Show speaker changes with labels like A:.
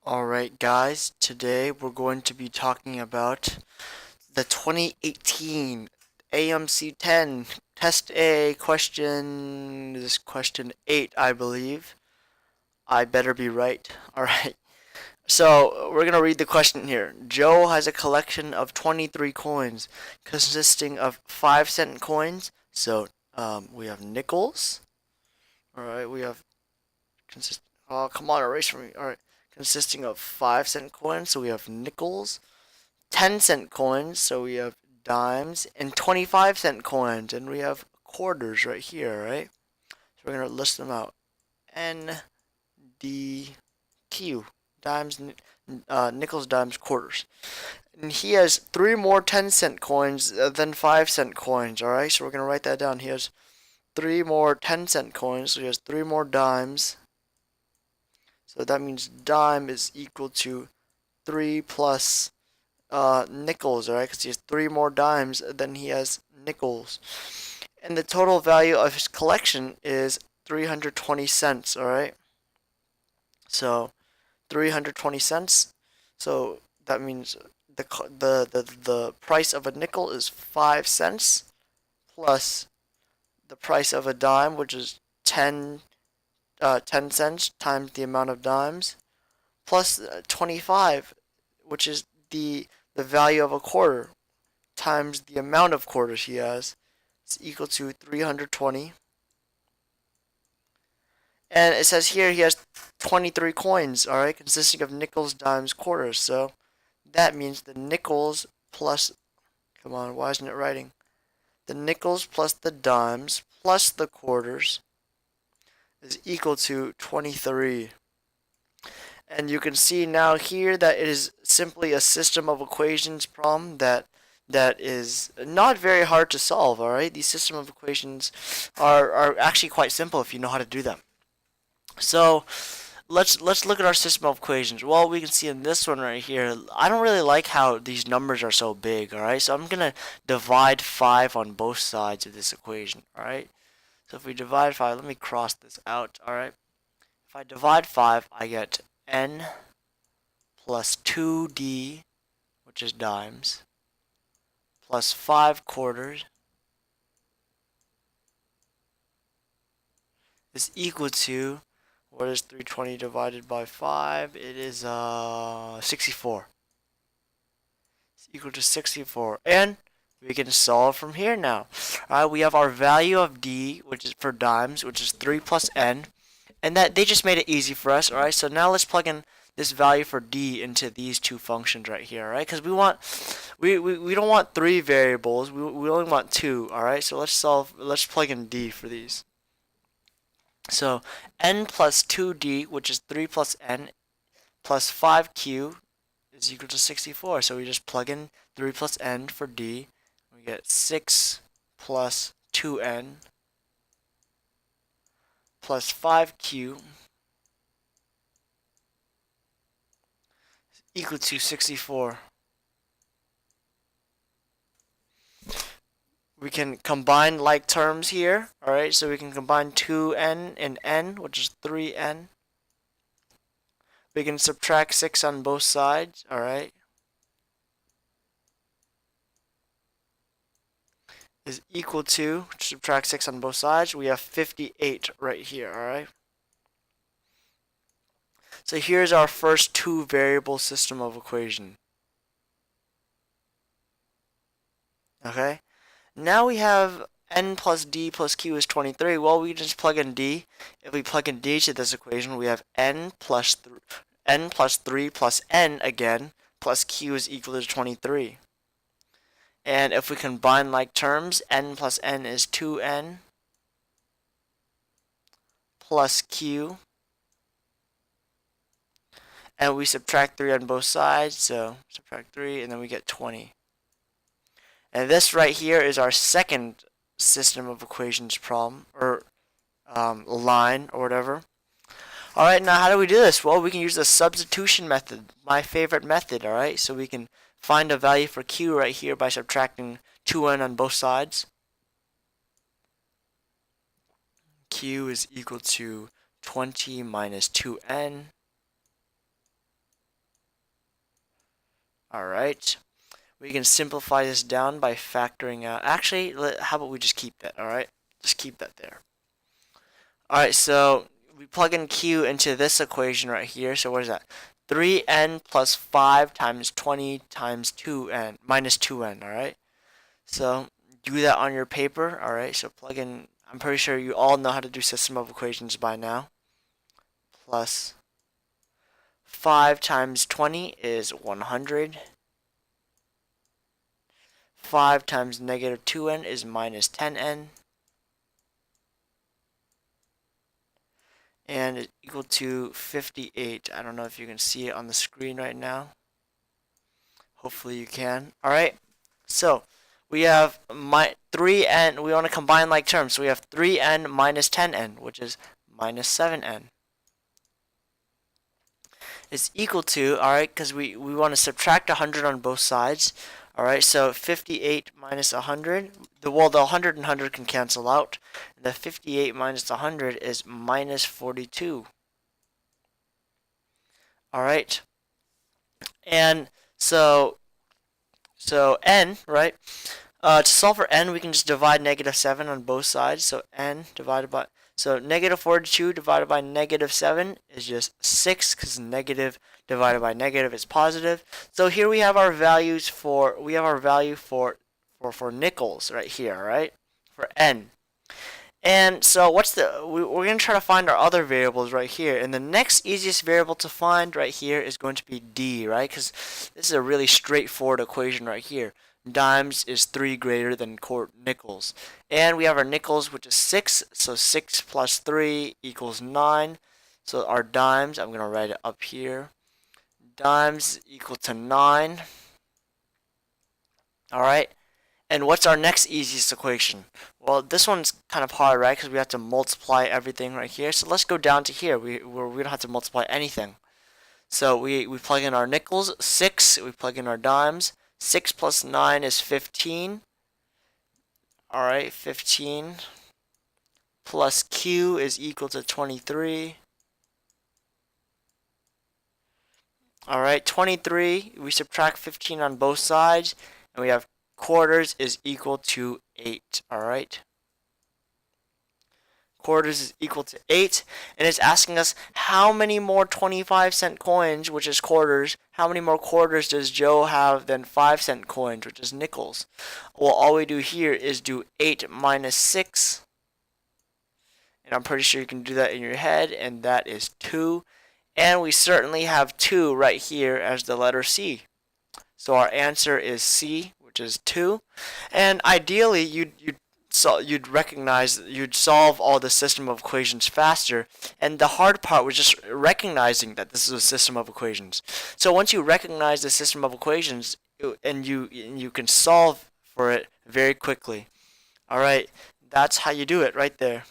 A: Alright guys, today we're going to be talking about the 2018 AMC 10 Test A question. This is question 8, I believe. I better be right. Alright, so we're going to read the question here. Joe has a collection of 23 coins consisting of 5-cent coins. So we have nickels. Alright, we have consist. Oh, come on, erase for me. Alright. Consisting of 5-cent coins, so we have nickels, 10-cent coins, so we have dimes, and 25-cent coins, and we have quarters right here, right? So we're going to list them out. N, D, Q. Dimes, nickels, dimes, quarters. And he has 3 more 10-cent coins than 5-cent coins, alright? So we're going to write that down. He has 3 more 10-cent coins, so he has 3 more dimes. So that means dime is equal to 3 plus nickels, alright? Because he has 3 more dimes than he has nickels. And the total value of his collection is 320 cents, alright? So 320 cents. So that means the price of a nickel is 5 cents plus the price of a dime, which is 10 cents times the amount of dimes, plus 25, which is the value of a quarter, times the amount of quarters he has. It's equal to 320. And it says here he has 23 coins, alright, consisting of nickels, dimes, quarters. So that means the nickels plus, come on, why isn't it writing? The nickels plus the dimes plus the quarters is equal to 23. And you can see now here that it is simply a system of equations problem that is not very hard to solve, alright? These system of equations are actually quite simple if you know how to do them. So let's look at our system of equations. Well, we can see in this one right here, I don't really like how these numbers are so big, alright? So I'm gonna divide 5 on both sides of this equation, alright? So if we divide 5, let me cross this out, alright? If I divide 5, I get n plus 2d, which is dimes, plus 5 quarters is equal to, what is 320 divided by 5? It is 64. It's equal to 64. And we can solve from here now. Alright, we have our value of d, which is for dimes, which is 3 plus n. And that they just made it easy for us, alright? So now let's plug in this value for d into these two functions right here, right? Because we don't want 3 variables, we only want 2, alright? So let's plug in d for these. So n plus 2d, which is 3 plus n, plus 5q is equal to 64. So we just plug in 3 plus n for d, we get 6 plus 2n plus 5q equal to 64. We can combine like terms here, alright, so we can combine 2n and n, which is 3n. We can subtract 6 on both sides, alright, is equal to, subtract 6 on both sides, we have 58 right here, alright. So here's our first 2 variable system of equation. Okay, now we have n plus d plus q is 23. Well, we just plug in d. If we plug in d to this equation, we have n plus 3 plus n again, plus q is equal to 23. And if we combine like terms, n plus n is 2n plus q. And we subtract 3 on both sides, so subtract 3, and then we get 20. And this right here is our second system of equations problem, or line, or whatever. Alright, now how do we do this? Well, we can use the substitution method, my favorite method, alright? So we can find a value for q right here by subtracting 2n on both sides. Q is equal to 20 minus 2n Alright. We can simplify this down by factoring out. Actually, how about we just keep that, alright? Just keep that there. Alright, so we plug in Q into this equation right here. So what is that? 3n plus 5 times 20 times 2n minus 2n, alright? So do that on your paper, alright? So plug in, I'm pretty sure you all know how to do system of equations by now. Plus 5 times 20 is 100. 5 times negative 2n is minus 10n. And it's equal to 58. I don't know if you can see it on the screen right now. Hopefully you can. Alright, so we have 3n, we want to combine like terms. So we have 3n minus 10n, which is minus 7n. Is equal to, alright, because we want to subtract 100 on both sides. Alright, so 58 minus 100, the 100 and 100 can cancel out. The 58 minus 100 is minus 42. Alright, and so n, right, to solve for n, we can just divide negative 7 on both sides. So n divided by, so negative 42 divided by negative 7 is just 6, because negative divided by negative is positive. So here we have our values for, for nickels right here, right, for n. And so we're going to try to find our other variables right here. And the next easiest variable to find right here is going to be d, right? Because this is a really straightforward equation right here. Dimes is 3 greater than nickels. And we have our nickels, which is 6. So 6 plus 3 equals 9. So our dimes, I'm going to write it up here. Dimes equal to 9. Alright. And what's our next easiest equation? Well, this one's kind of hard, right? Because we have to multiply everything right here. So let's go down to here. We don't have to multiply anything. So we plug in our nickels, 6. We plug in our dimes. 6 plus 9 is 15. Alright, 15. Plus Q is equal to 23. Alright, 23. We subtract 15 on both sides. And we have quarters is equal to 8. Alright. Quarters is equal to 8. And it's asking us how many more 25-cent coins, which is quarters, how many more quarters does Joe have than 5-cent coins, which is nickels? Well, all we do here is do 8 minus 6. And I'm pretty sure you can do that in your head. And that is 2. And we certainly have 2 right here as the letter C. So our answer is C, which is 2. And ideally, you'd solve all the system of equations faster. And the hard part was just recognizing that this is a system of equations. So once you recognize the system of equations, and you can solve for it very quickly. All right, that's how you do it right there.